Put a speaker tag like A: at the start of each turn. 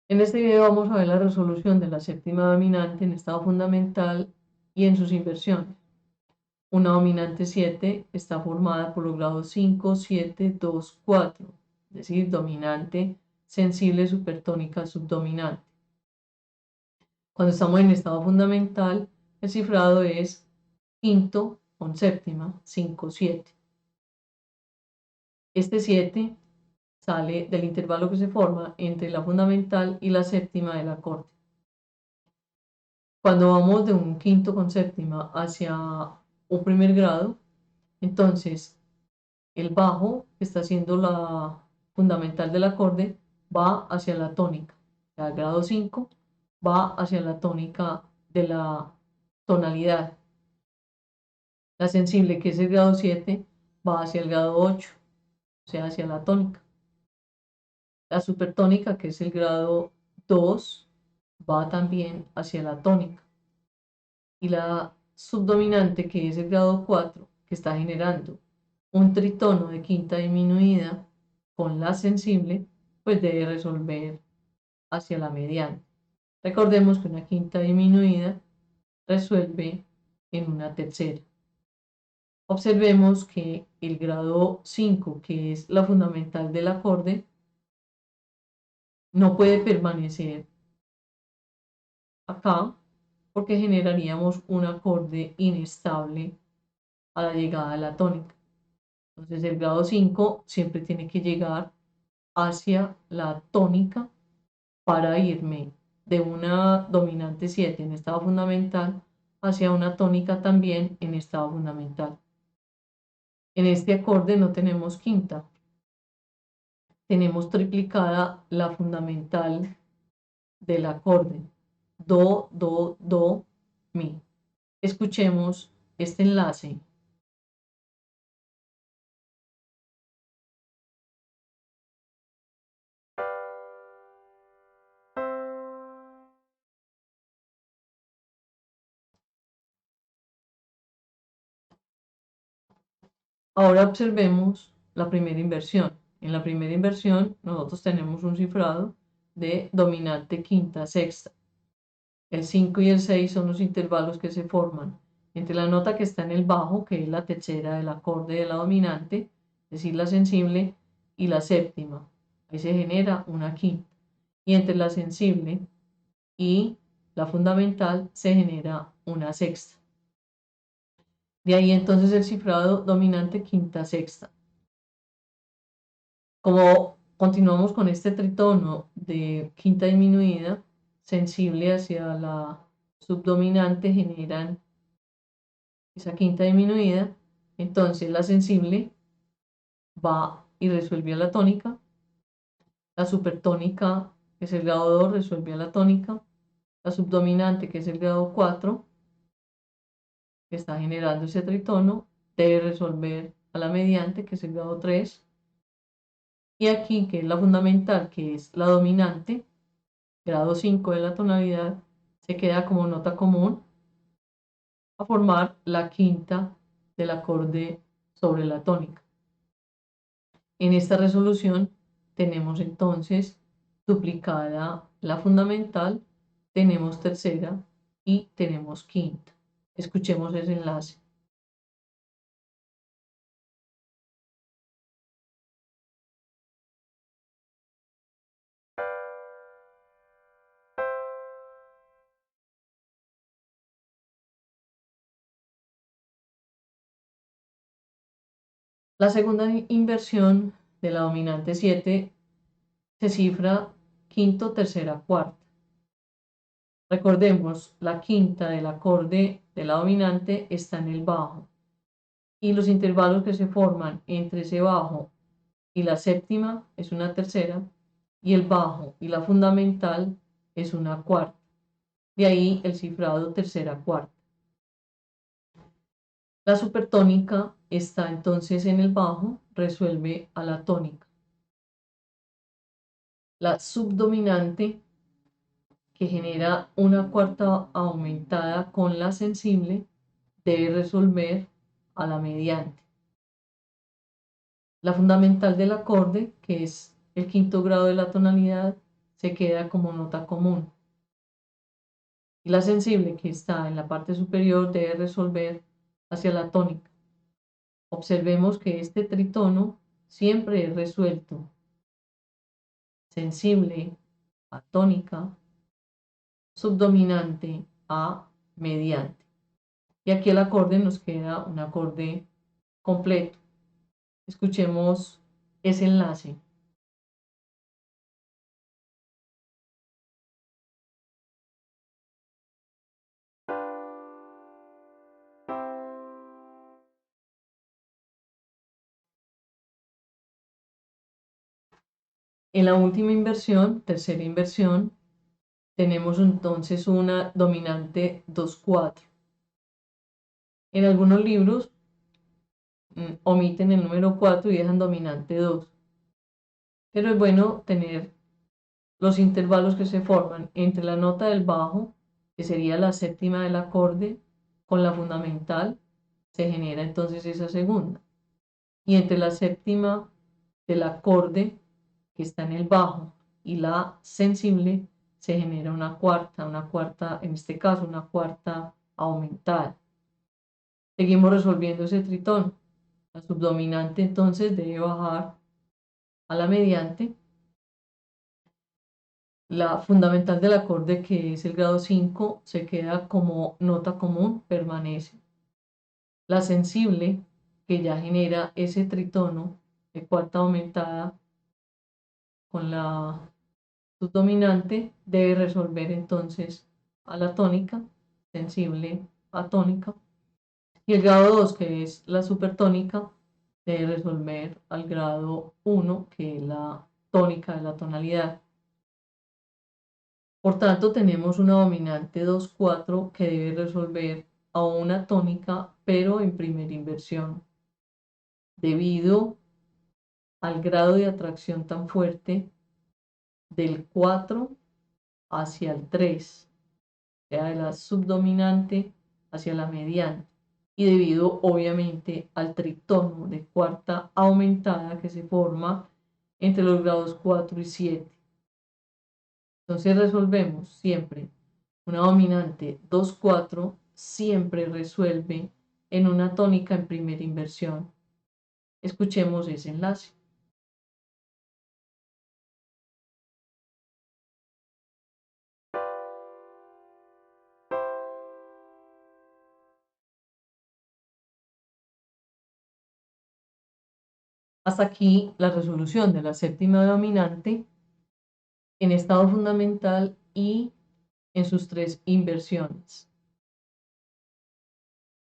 A: En este video vamos a ver la resolución de la séptima dominante en estado fundamental y en sus inversiones. Una dominante 7 está formada por los grados 5, 7, 2, 4, es decir, dominante, sensible, supertónica, subdominante. Cuando estamos en estado fundamental, el cifrado es quinto con séptima, 5, 7. Este 7 sale del intervalo que se forma entre la fundamental y la séptima del acorde. Cuando vamos de un quinto con séptima hacia un primer grado, entonces el bajo, que está siendo la fundamental del acorde, va hacia la tónica. El grado 5 va hacia la tónica de la tonalidad. La sensible, que es el grado 7, va hacia el grado 8, o sea, hacia la tónica. La supertónica, que es el grado 2, va también hacia la tónica. Y la subdominante, que es el grado 4, que está generando un tritono de quinta disminuida con la sensible, pues debe resolver hacia la mediana. Recordemos que una quinta disminuida resuelve en una tercera. Observemos que el grado 5, que es la fundamental del acorde, no puede permanecer acá porque generaríamos un acorde inestable a la llegada de la tónica. Entonces el grado 5 siempre tiene que llegar hacia la tónica para irme de una dominante 7 en estado fundamental hacia una tónica también en estado fundamental. En este acorde no tenemos quinta, tenemos triplicada la fundamental del acorde. Do, do, do, mi. Escuchemos este enlace. Ahora observemos la primera inversión. En la primera inversión nosotros tenemos un cifrado de dominante quinta sexta. El 5 y el 6 son los intervalos que se forman entre la nota que está en el bajo, que es la tercera del acorde de la dominante, es decir, la sensible, y la séptima. Ahí se genera una quinta. Y entre la sensible y la fundamental se genera una sexta. De ahí entonces el cifrado dominante quinta sexta. Como continuamos con este tritono de quinta disminuida, sensible hacia la subdominante generan esa quinta disminuida, entonces la sensible va y resuelve a la tónica, la supertónica, que es el grado 2, resuelve a la tónica, la subdominante, que es el grado 4, que está generando ese tritono, debe resolver a la mediante, que es el grado 3, y aquí, que es la fundamental, que es la dominante, grado 5 de la tonalidad, se queda como nota común a formar la quinta del acorde sobre la tónica. En esta resolución tenemos entonces duplicada la fundamental, tenemos tercera y tenemos quinta. Escuchemos ese enlace. La segunda inversión de la dominante 7 se cifra quinto, tercera, cuarta. Recordemos, la quinta del acorde de la dominante está en el bajo y los intervalos que se forman entre ese bajo y la séptima es una tercera y el bajo y la fundamental es una cuarta. De ahí el cifrado tercera cuarta. La supertónica está entonces en el bajo, resuelve a la tónica. La subdominante, que genera una cuarta aumentada con la sensible, debe resolver a la mediante. La fundamental del acorde, que es el quinto grado de la tonalidad, se queda como nota común. Y la sensible, que está en la parte superior, debe resolver hacia la tónica. Observemos que este tritono siempre es resuelto sensible a tónica, subdominante a mediante. Y aquí el acorde nos queda un acorde completo. Escuchemos ese enlace. En la última inversión, tercera inversión, tenemos entonces una dominante 2/4. En algunos libros omiten el número 4 y dejan dominante 2. Pero es bueno tener los intervalos que se forman entre la nota del bajo, que sería la séptima del acorde, con la fundamental, se genera entonces esa segunda. Y entre la séptima del acorde, que está en el bajo, y la sensible, se genera una cuarta, en este caso una cuarta aumentada. Seguimos resolviendo ese tritón. La subdominante entonces debe bajar a la mediante. La fundamental del acorde, que es el grado 5, se queda como nota común, permanece. La sensible, que ya genera ese tritono de cuarta aumentada con la subdominante, debe resolver entonces a la tónica, sensible a tónica. Y el grado 2, que es la supertónica, debe resolver al grado 1, que es la tónica de la tonalidad. Por tanto, tenemos una dominante 2/4 que debe resolver a una tónica, pero en primera inversión. Debido al grado de atracción tan fuerte del 4 hacia el 3, sea de la subdominante hacia la mediana, y debido obviamente al tritono de cuarta aumentada que se forma entre los grados 4 y 7. Entonces resolvemos siempre una dominante 2/4, siempre resuelve en una tónica en primera inversión. Escuchemos ese enlace. Hasta aquí la resolución de la séptima dominante en estado fundamental y en sus tres inversiones.